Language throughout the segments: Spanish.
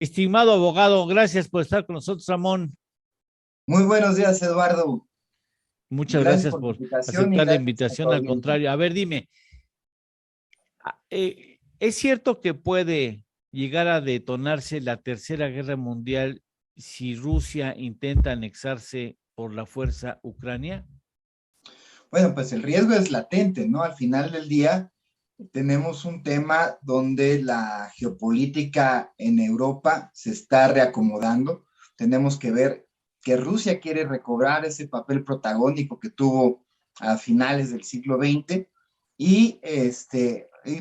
Estimado abogado, gracias por estar con nosotros, Ramón. Muy buenos días, Eduardo. Muchas Gracias gracias por la por invitación y aceptar la gracias a tu invitación. Al audiencia. contrario, a ver, dime, ¿es cierto que puede llegar a detonarse la Tercera Guerra Mundial si Rusia intenta anexarse por la fuerza Ucrania? Bueno, pues el riesgo es latente, ¿no? Al final del día tenemos un tema donde la geopolítica en Europa se está reacomodando. Tenemos que ver que Rusia quiere recobrar ese papel protagónico que tuvo a finales del siglo XX y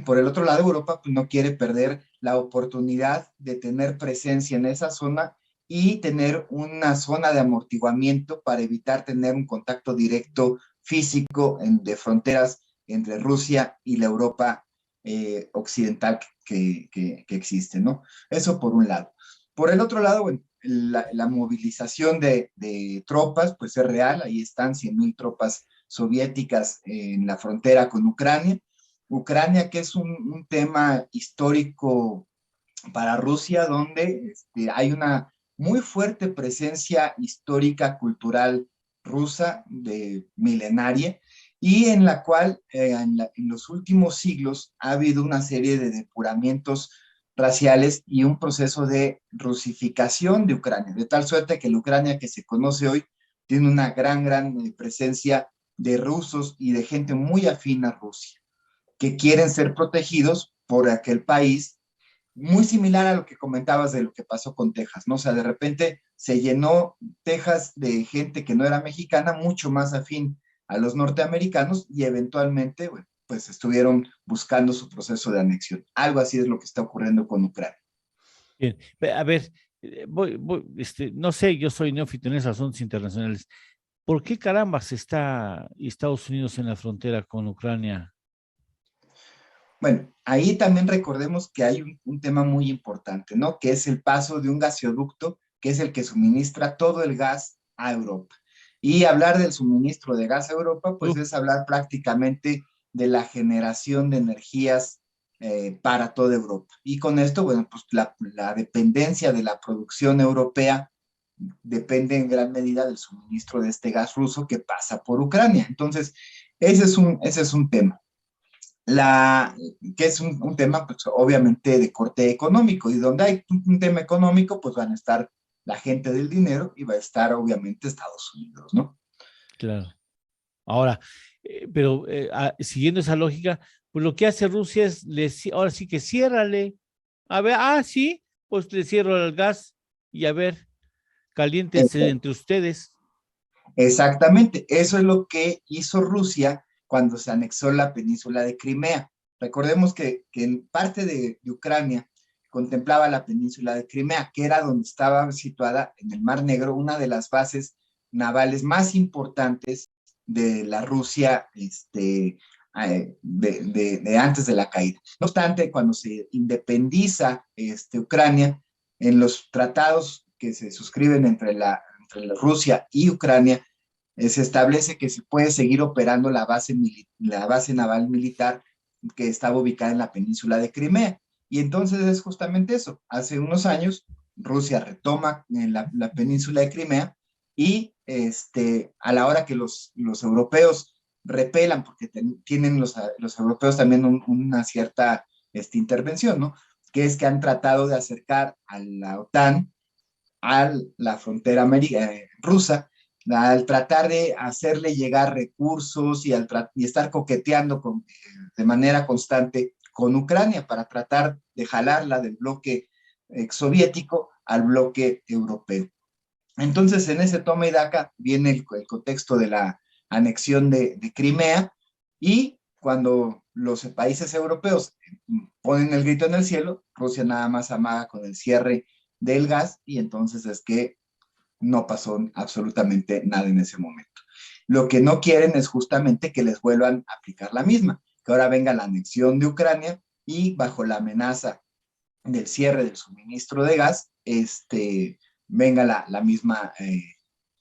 por el otro lado Europa pues, no quiere perder la oportunidad de tener presencia en esa zona y tener una zona de amortiguamiento para evitar tener un contacto directo físico de fronteras entre Rusia y la Europa occidental que existe, ¿no? Eso por un lado. Por el otro lado, bueno, la movilización de tropas, pues es real, ahí están 100,000 tropas soviéticas en la frontera con Ucrania. Ucrania, que es un tema histórico para Rusia, donde hay una muy fuerte presencia histórica, cultural rusa, de milenaria, y en la cual en los últimos siglos ha habido una serie de depuramientos raciales y un proceso de rusificación de Ucrania, de tal suerte que la Ucrania que se conoce hoy tiene una gran presencia de rusos y de gente muy afín a Rusia, que quieren ser protegidos por aquel país, muy similar a lo que comentabas de lo que pasó con Texas, ¿no? O sea, de repente se llenó Texas de gente que no era mexicana, mucho más afín a los norteamericanos y eventualmente, bueno, pues estuvieron buscando su proceso de anexión. Algo así es lo que está ocurriendo con Ucrania. Bien, a ver, no sé, yo soy neófito en esos asuntos internacionales. ¿Por qué carambas está Estados Unidos en la frontera con Ucrania? Bueno, ahí también recordemos que hay un tema muy importante, ¿no? Que es el paso de un gasoducto, que es el que suministra todo el gas a Europa. Y hablar del suministro de gas a Europa, pues Uh, es hablar prácticamente de la generación de energías para toda Europa. Y con esto, bueno, pues la dependencia de la producción europea depende en gran medida del suministro de este gas ruso que pasa por Ucrania. Entonces, ese es un tema la, que es un tema pues, obviamente de corte económico, y donde hay un tema económico, pues van a estar la gente del dinero y va a estar obviamente Estados Unidos, ¿no? claro. Ahora, siguiendo esa lógica, pues lo que hace Rusia es, ahora sí que ciérrale. A ver, sí, pues le cierro el gas y a ver, caliéntense entre ustedes. Exactamente, eso es lo que hizo Rusia cuando se anexó la península de Crimea. Recordemos que en parte de Ucrania contemplaba la península de Crimea, que era donde estaba situada en el Mar Negro una de las bases navales más importantes de la Rusia de antes de la caída. No obstante, cuando se independiza Ucrania, en los tratados que se suscriben entre la Rusia y Ucrania, se establece que se puede seguir operando la base naval militar que estaba ubicada en la península de Crimea. Y entonces es justamente eso. Hace unos años, Rusia retoma la península de Crimea y a la hora que los europeos repelan, porque tienen los europeos también una cierta intervención, ¿no? Que es que han tratado de acercar a la OTAN a la frontera rusa, al tratar de hacerle llegar recursos y estar coqueteando de manera constante con Ucrania para tratar de jalarla del bloque soviético al bloque europeo. Entonces, en ese toma y daca viene el contexto de la anexión de Crimea, y cuando los países europeos ponen el grito en el cielo, Rusia nada más amaga con el cierre del gas, y entonces es que no pasó absolutamente nada en ese momento. Lo que no quieren es justamente que les vuelvan a aplicar la misma, que ahora venga la anexión de Ucrania y bajo la amenaza del cierre del suministro de gas, venga la misma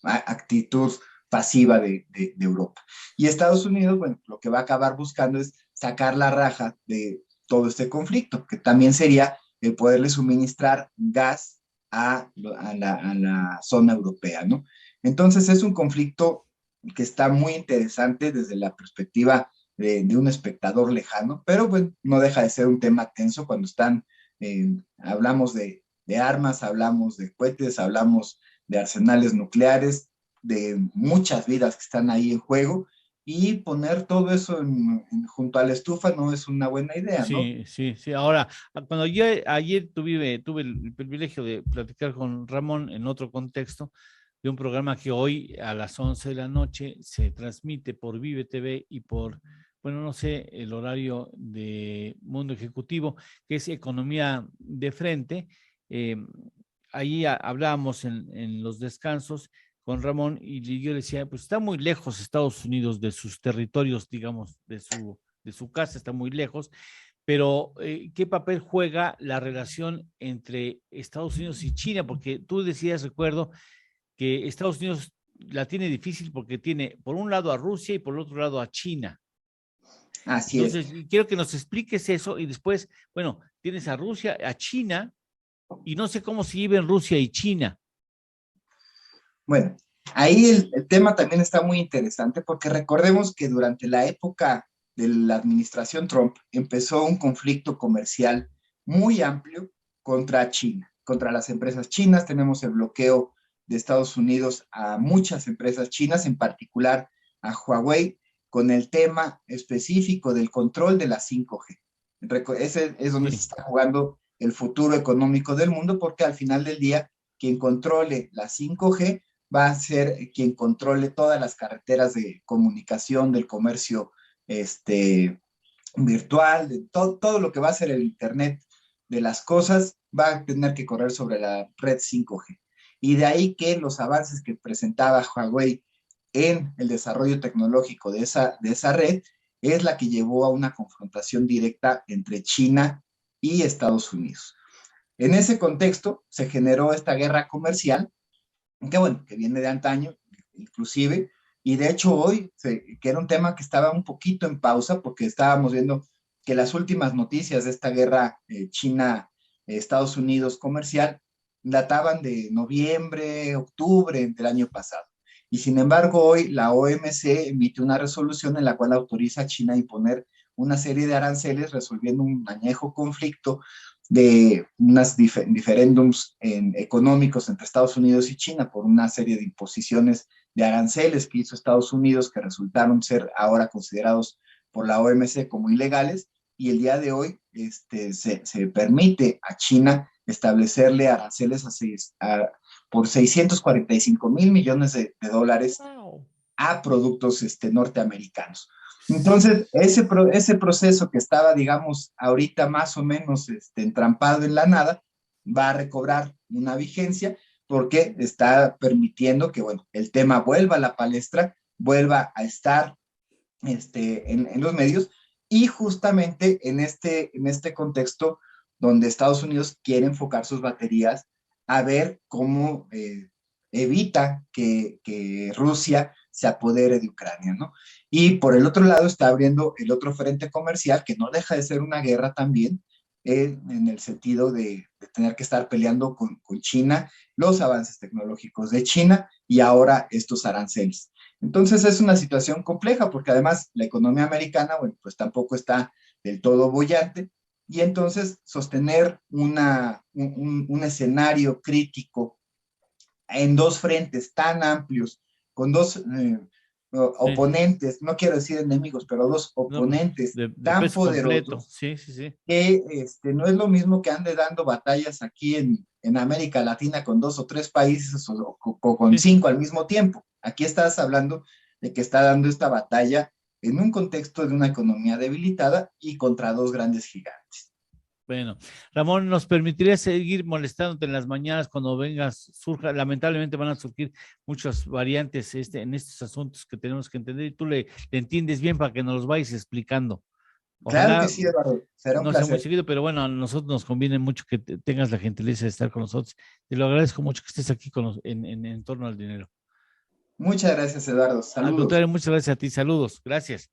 actitud pasiva de Europa. Y Estados Unidos, bueno, lo que va a acabar buscando es sacar la raja de todo este conflicto, que también sería el poderle suministrar gas a la zona europea, ¿no? Entonces es un conflicto que está muy interesante desde la perspectiva de un espectador lejano, pero pues no deja de ser un tema tenso cuando hablamos de armas, hablamos de cohetes, hablamos de arsenales nucleares, de muchas vidas que están ahí en juego, y poner todo eso junto a la estufa no es una buena idea, ¿no? Sí, sí, sí. Ahora, cuando yo ayer tuve el privilegio de platicar con Ramón en otro contexto, de un programa que hoy a las 11 de la noche se transmite por Vive TV y por, bueno, no sé, el horario de Mundo Ejecutivo, que es Economía de Frente. Eh, Ahí hablábamos en los descansos con Ramón y yo le decía, pues está muy lejos Estados Unidos de sus territorios, digamos, de su casa, está muy lejos, pero ¿qué papel juega la relación entre Estados Unidos y China? Porque tú decías, recuerdo, que Estados Unidos la tiene difícil porque tiene por un lado a Rusia y por el otro lado a China. Así es. Entonces, quiero que nos expliques eso y después, bueno, tienes a Rusia, a China, y no sé cómo se lleven Rusia y China. Bueno, ahí el tema también está muy interesante porque recordemos que durante la época de la administración Trump empezó un conflicto comercial muy amplio contra China, contra las empresas chinas. Tenemos el bloqueo de Estados Unidos a muchas empresas chinas, en particular a Huawei, con el tema específico del control de la 5G. Ese es donde se está jugando el futuro económico del mundo, porque al final del día, quien controle la 5G va a ser quien controle todas las carreteras de comunicación, del comercio virtual, de todo lo que va a ser el Internet de las cosas, va a tener que correr sobre la red 5G. Y de ahí que los avances que presentaba Huawei en el desarrollo tecnológico de esa red es la que llevó a una confrontación directa entre China y Estados Unidos. En ese contexto se generó esta guerra comercial que bueno, que viene de antaño, inclusive, y de hecho hoy, que era un tema que estaba un poquito en pausa, porque estábamos viendo que las últimas noticias de esta guerra China-Estados Unidos comercial databan de noviembre, octubre del año pasado. Y sin embargo, hoy la OMC emite una resolución en la cual autoriza a China a imponer una serie de aranceles resolviendo un añejo conflicto de unas diferéndums económicos entre Estados Unidos y China por una serie de imposiciones de aranceles que hizo Estados Unidos que resultaron ser ahora considerados por la OMC como ilegales, y el día de hoy se permite a China establecerle aranceles por 645 mil millones de dólares a productos norteamericanos. Entonces, ese proceso que estaba, digamos, ahorita más o menos entrampado en la nada, va a recobrar una vigencia porque está permitiendo que, bueno, el tema vuelva a la palestra, vuelva a estar en los medios, y justamente en este contexto donde Estados Unidos quiere enfocar sus baterías a ver cómo evita que Rusia se apodere de Ucrania, ¿no? Y por el otro lado está abriendo el otro frente comercial que no deja de ser una guerra también, en el sentido de tener que estar peleando con China, los avances tecnológicos de China y ahora estos aranceles. Entonces es una situación compleja porque además la economía americana, bueno, pues tampoco está del todo bollante, y entonces sostener un escenario crítico en dos frentes tan amplios, con dos oponentes, no quiero decir enemigos, pero dos oponentes de tan peso completo, poderosos, sí, sí, sí. que no es lo mismo que ande dando batallas aquí en América Latina con dos o tres países o con Sí. cinco al mismo tiempo. Aquí estás hablando de que está dando esta batalla en un contexto de una economía debilitada y contra dos grandes gigantes. Bueno, Ramón, ¿nos permitiría seguir molestándote en las mañanas cuando vengas? Lamentablemente van a surgir muchas variantes en estos asuntos que tenemos que entender y tú le entiendes bien para que nos los vayas explicando. Claro que Ojalá sí, Eduardo. Será un no sea muy placer. seguido, pero bueno, a nosotros nos conviene mucho que tengas la gentileza de estar con nosotros. Te lo agradezco mucho que estés aquí en torno al dinero. Muchas gracias, Eduardo. Al Saludos. contrario, muchas gracias a ti. Saludos. Gracias.